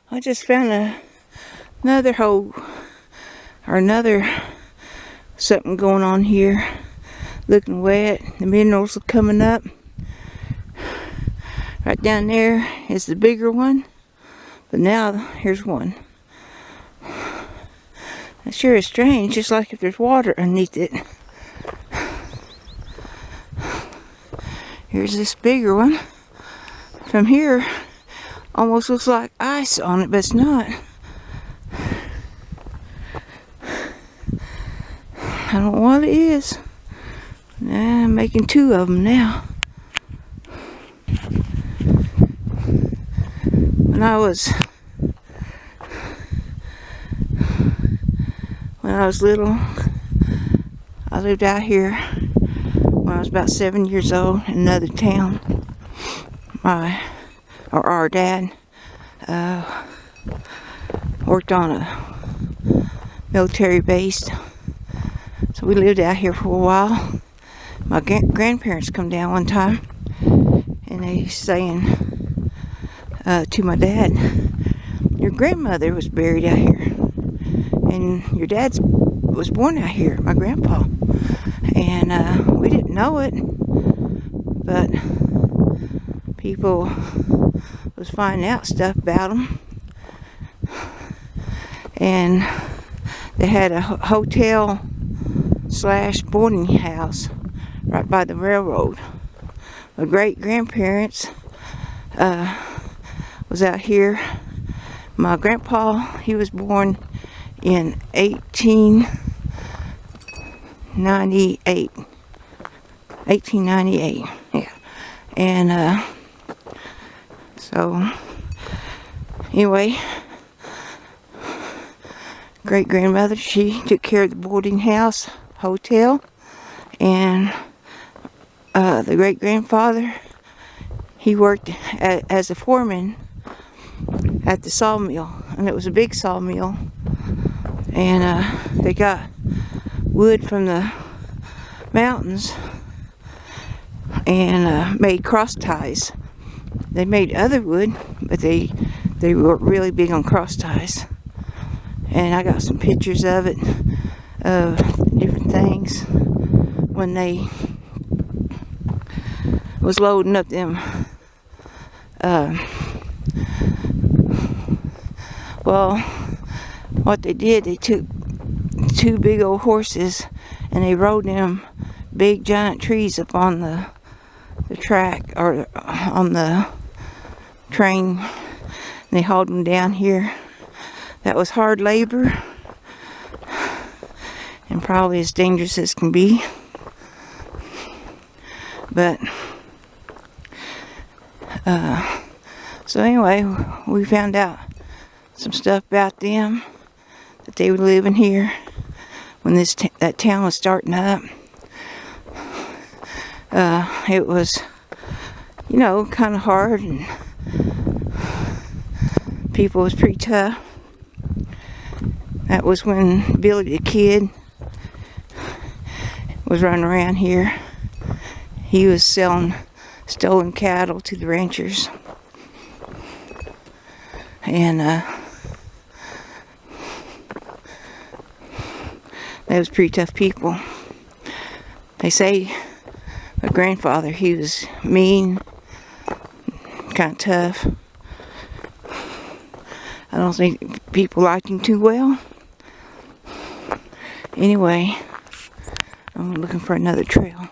I just found another hole, or another something going on here. Looking wet. The minerals are coming up. Right down there is the bigger one. But now, here's one. That sure is strange, just like if there's water underneath it. Here's this bigger one. From here, almost looks like ice on it, but it's not. I don't know what it is. I'm making two of them now. When I was little, I lived out here when I was about 7 years old in another town. Our dad worked on a military base, so we lived out here for a while. My grandparents come down one time, and they saying to my dad, "Your grandmother was buried out here, and your dad was born out here, my grandpa." And we didn't know it, but people was finding out stuff about them. And they had a hotel / boarding house right by the railroad. My great grandparents was out here. My grandpa, he was born in 1898. Yeah. And so anyway, great grandmother, she took care of the boarding house hotel, and the great grandfather, he worked as a foreman at the sawmill, and it was a big sawmill, and they got wood from the mountains and made cross ties. They made other wood, but they were really big on cross ties. And I got some pictures of it, of different things when they was loading up them. Well, what they did, they took two big old horses and they rode them big giant trees up on the track, or on the train, and they hauled them down here. That was hard labor, and probably as dangerous as can be. But so anyway, we found out some stuff about them, that they were living here when that town was starting up. It was, kind of hard, and people was pretty tough. That was when Billy the Kid was running around here. He was selling stolen cattle to the ranchers. And they was pretty tough people. They say my grandfather, he was mean, kind of tough. I don't think people liked him too well. Anyway, I'm looking for another trail.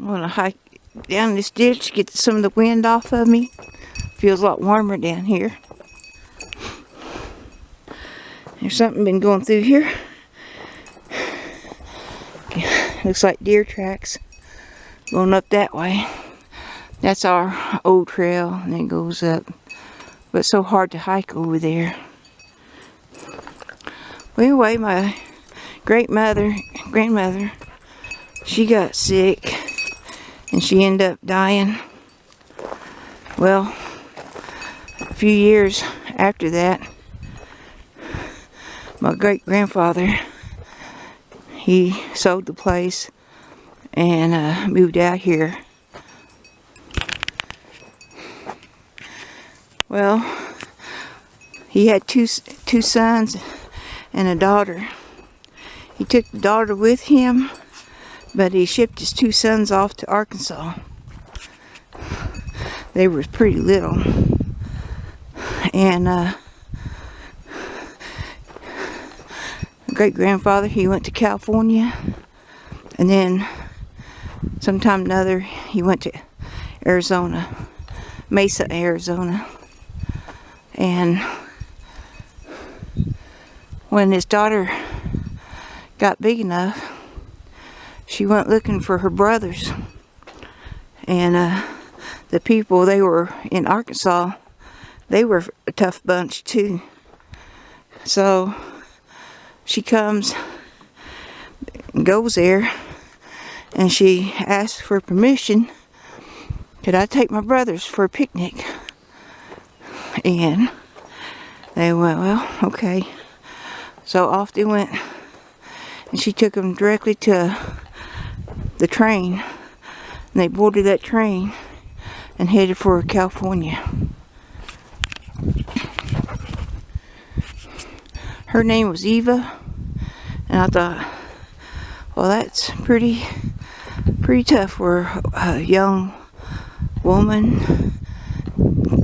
I'm gonna hike down this ditch, get some of the wind off of me. Feels a lot warmer down here. There's something been going through here. Looks like deer tracks going up that way. That's our old trail, and it goes up. But it's so hard to hike over there. Well, anyway, my grandmother, she got sick, and she ended up dying. Well, a few years after that, my great-grandfather, he sold the place and moved out here. Well, he had two sons and a daughter. He took the daughter with him, but he shipped his 2 sons off to Arkansas. They were pretty little. And great-grandfather, he went to California, and then sometime or another he went to Arizona, Mesa, Arizona. And when his daughter got big enough, she went looking for her brothers. And the people, they were in Arkansas, they were a tough bunch too. So she comes and goes there, and she asks for permission. Could I take my brothers for a picnic? And they went, well, okay. So off they went, and she took them directly to the train, and they boarded that train and headed for California. Her name was Eva, and I thought, well, that's pretty tough for a young woman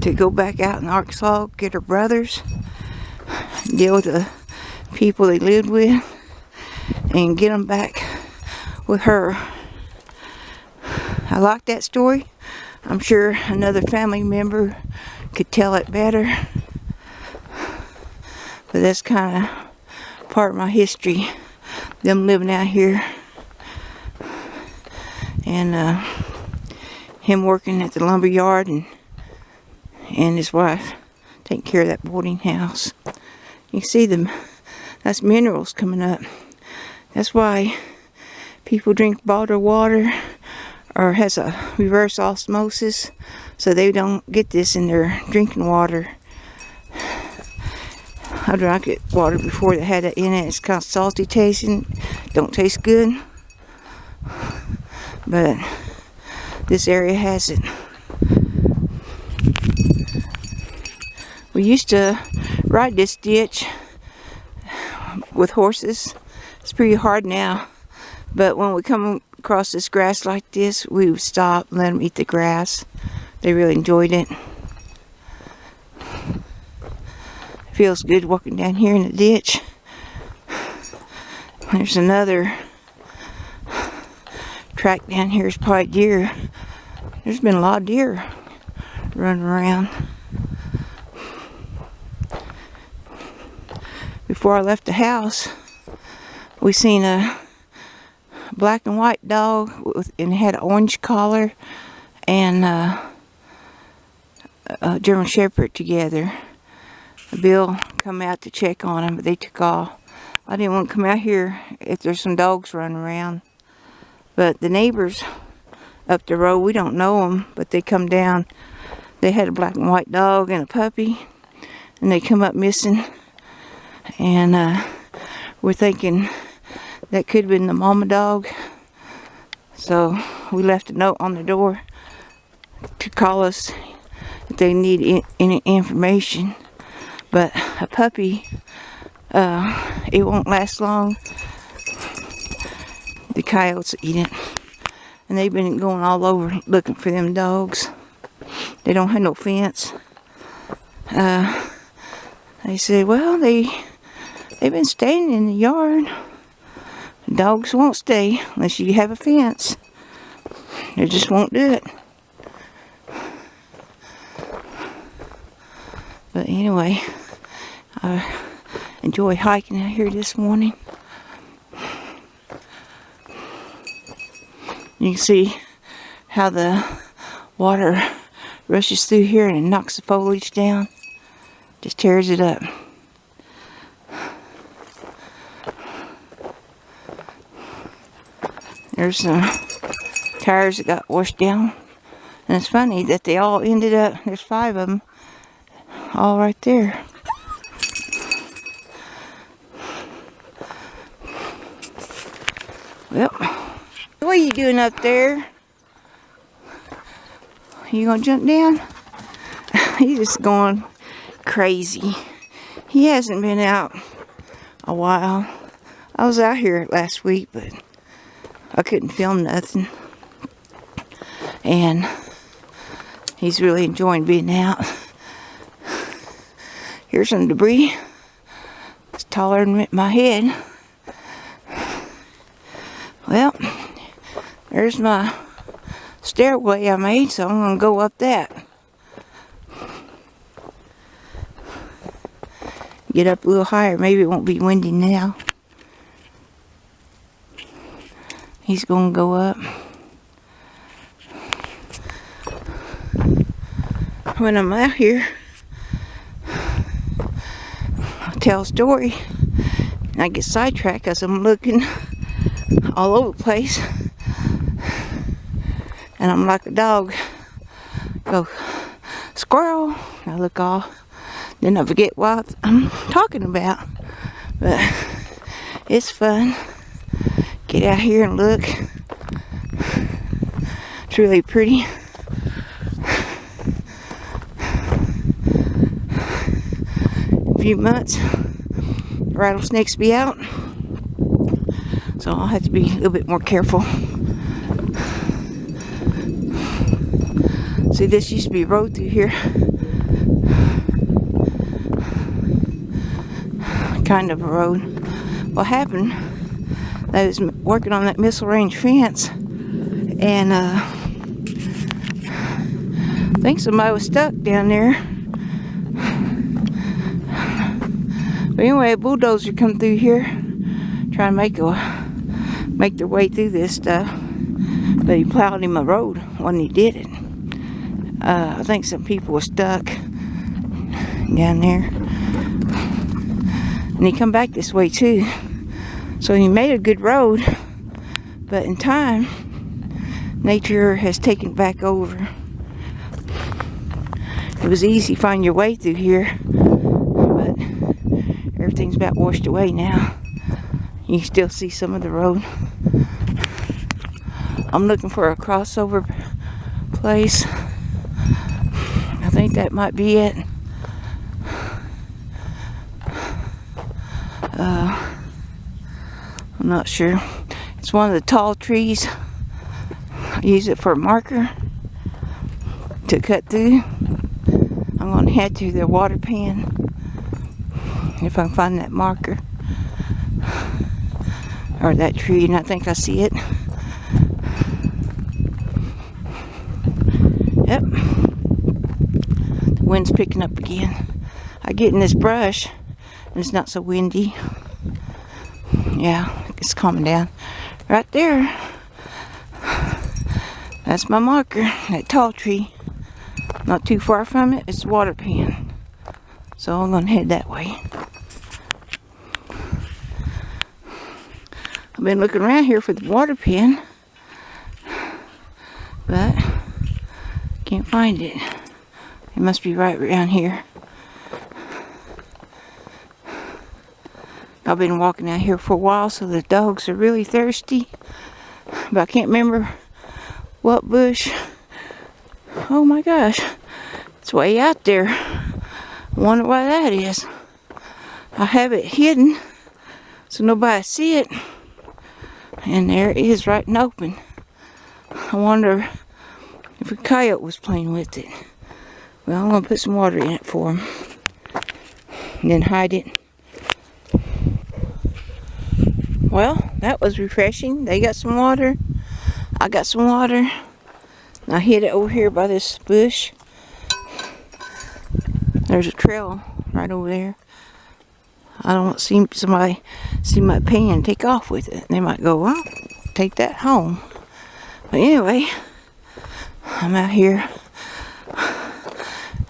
to go back out in Arkansas, get her brothers, deal with the people they lived with, and get them back with her. I like that story. I'm sure another family member could tell it better, but that's kind of part of my history, them living out here, and him working at the lumber yard, and his wife taking care of that boarding house. You can see them, that's minerals coming up. That's why people drink bottled water or has a reverse osmosis, so they don't get this in their drinking water. I drank it water before that had it in it. It's kind of salty tasting, don't taste good, but this area has it. We used to ride this ditch with horses. It's pretty hard now, but when we come across this grass like this, we would stop and let them eat the grass. They really enjoyed it. It feels good walking down here in the ditch. There's another track down here. It's probably deer. There's been a lot of deer running around. Before I left the house, we seen a black and white dog, and it had an orange collar, and a German Shepherd together. Bill come out to check on them, but they took off. I didn't want to come out here if there's some dogs running around. But the neighbors up the road, we don't know them, but they come down. They had a black and white dog and a puppy, and they come up missing. And we're thinking that could have been the mama dog. So we left a note on the door to call us if they need any information. But a puppy, it won't last long. The coyotes eat it. And they've been going all over looking for them dogs. They don't have no fence. They said, well, they've been staying in the yard. Dogs won't stay unless you have a fence. They just won't do it. But anyway, I enjoy hiking out here this morning. You can see how the water rushes through here and knocks the foliage down. Just tears it up. There's some tires that got washed down. And it's funny that they all ended up, there's 5 of them, all right there. Well, what are you doing up there? You gonna jump down? He's just going crazy. He hasn't been out a while. I was out here last week, but I couldn't film nothing. And he's really enjoying being out. Here's some debris. It's taller than my head. Well, there's my stairway I made, so I'm going to go up that. Get up a little higher. Maybe it won't be windy now. He's going to go up. When I'm out here, I'll tell a story. And I get sidetracked because I'm looking all over the place. And I'm like a dog. Go, squirrel. I look all. Then I forget what I'm talking about. But it's fun. Get out here and look. It's really pretty. A few months, rattlesnakes be out. So I'll have to be a little bit more careful. See, this used to be a road through here. Kind of a road. What happened, I was working on that missile range fence, and I think somebody was stuck down there. But anyway, a bulldozer come through here, trying to make their way through this stuff. But he plowed him a road when he did it. I think some people were stuck down there. And he come back this way too. So he made a good road. But in time, nature has taken it back over. It was easy to find your way through here. But everything's about washed away now. You can still see some of the road. I'm looking for a crossover place. I think that might be it. I'm not sure. It's one of the tall trees. I use it for a marker to cut through. I'm going to head to the water pan if I can find that marker or that tree, and I think I see it. Yep. The wind's picking up again. I get in this brush and it's not so windy. Yeah, it's calming down. Right there. That's my marker, that tall tree. Not too far from it, it's the water pan. So I'm going to head that way. I've been looking around here for the water pan, but can't find it. It must be right around here. I've been walking out here for a while, so the dogs are really thirsty. But I can't remember what bush. Oh my gosh, it's way out there. I wonder why that is. I have it hidden so nobody see it. And there it is, right and open. I wonder if a coyote was playing with it. Well, I'm going to put some water in it for him. And then hide it. Well, that was refreshing. They got some water. I got some water. I hid it over here by this bush. There's a trail right over there. I don't see somebody see my pan take off with it. They might go, well, take that home. But anyway, I'm out here.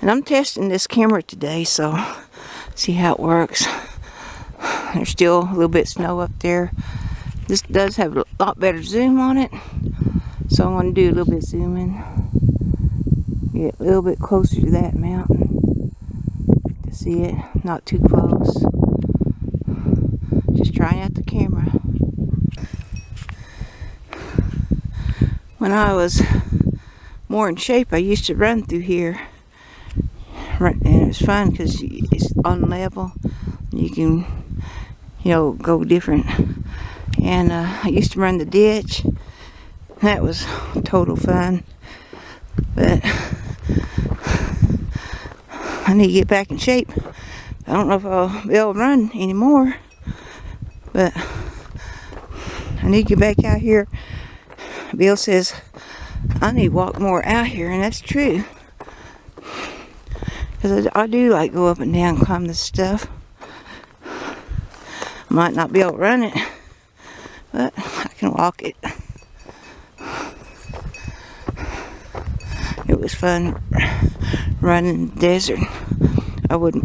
And I'm testing this camera today, so see how it works. There's still a little bit of snow up there. This does have a lot better zoom on it. So I'm going to do a little bit of zooming. Get a little bit closer to that mountain to see it. Not too close. Just trying out the camera. When I was more in shape, I used to run through here. And it was fun because it's on level. You can, go different. And I used to run the ditch. That was total fun. But I need to get back in shape. I don't know if I'll be able to run anymore. But I need to get back out here. Bill says I need to walk more out here, and that's true. Because I do like go up and down, climb this stuff. Might not be able to run it, but I can walk it. It was fun running in the desert. I would,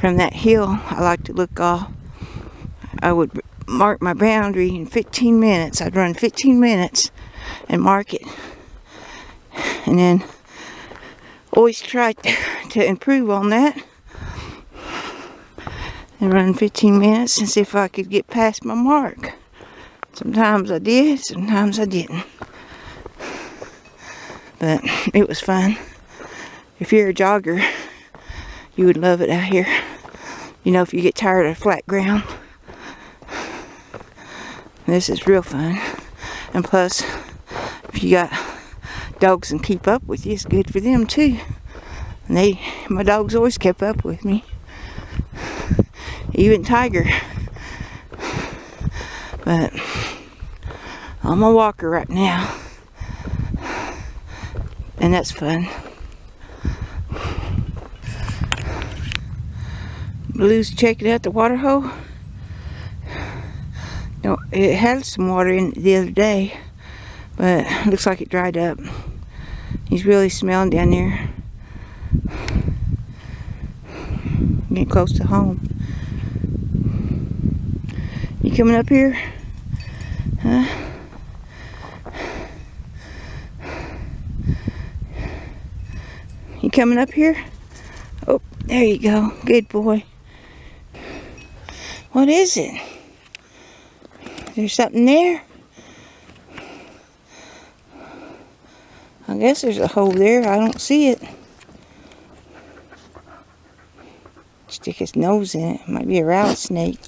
from that hill, I like to look off. I would mark my boundary in 15 minutes. I'd run 15 minutes and mark it. And then always try to improve on that. And run 15 minutes and see if I could get past my mark. Sometimes I did, sometimes I didn't. But it was fun. If you're a jogger, you would love it out here. If you get tired of flat ground. This is real fun. And plus, if you got dogs and keep up with you, it's good for them too. And my dogs always kept up with me. Even Tiger. But I'm a walker right now. And that's fun. Blue's checking out the water hole. It had some water in it the other day, but it looks like it dried up. He's really smelling down there. Getting close to home. You coming up here? Huh? You coming up here? Oh, there you go. Good boy. What is it? Is there something there? I guess there's a hole there. I don't see it. Stick his nose in it. Might be a rattlesnake.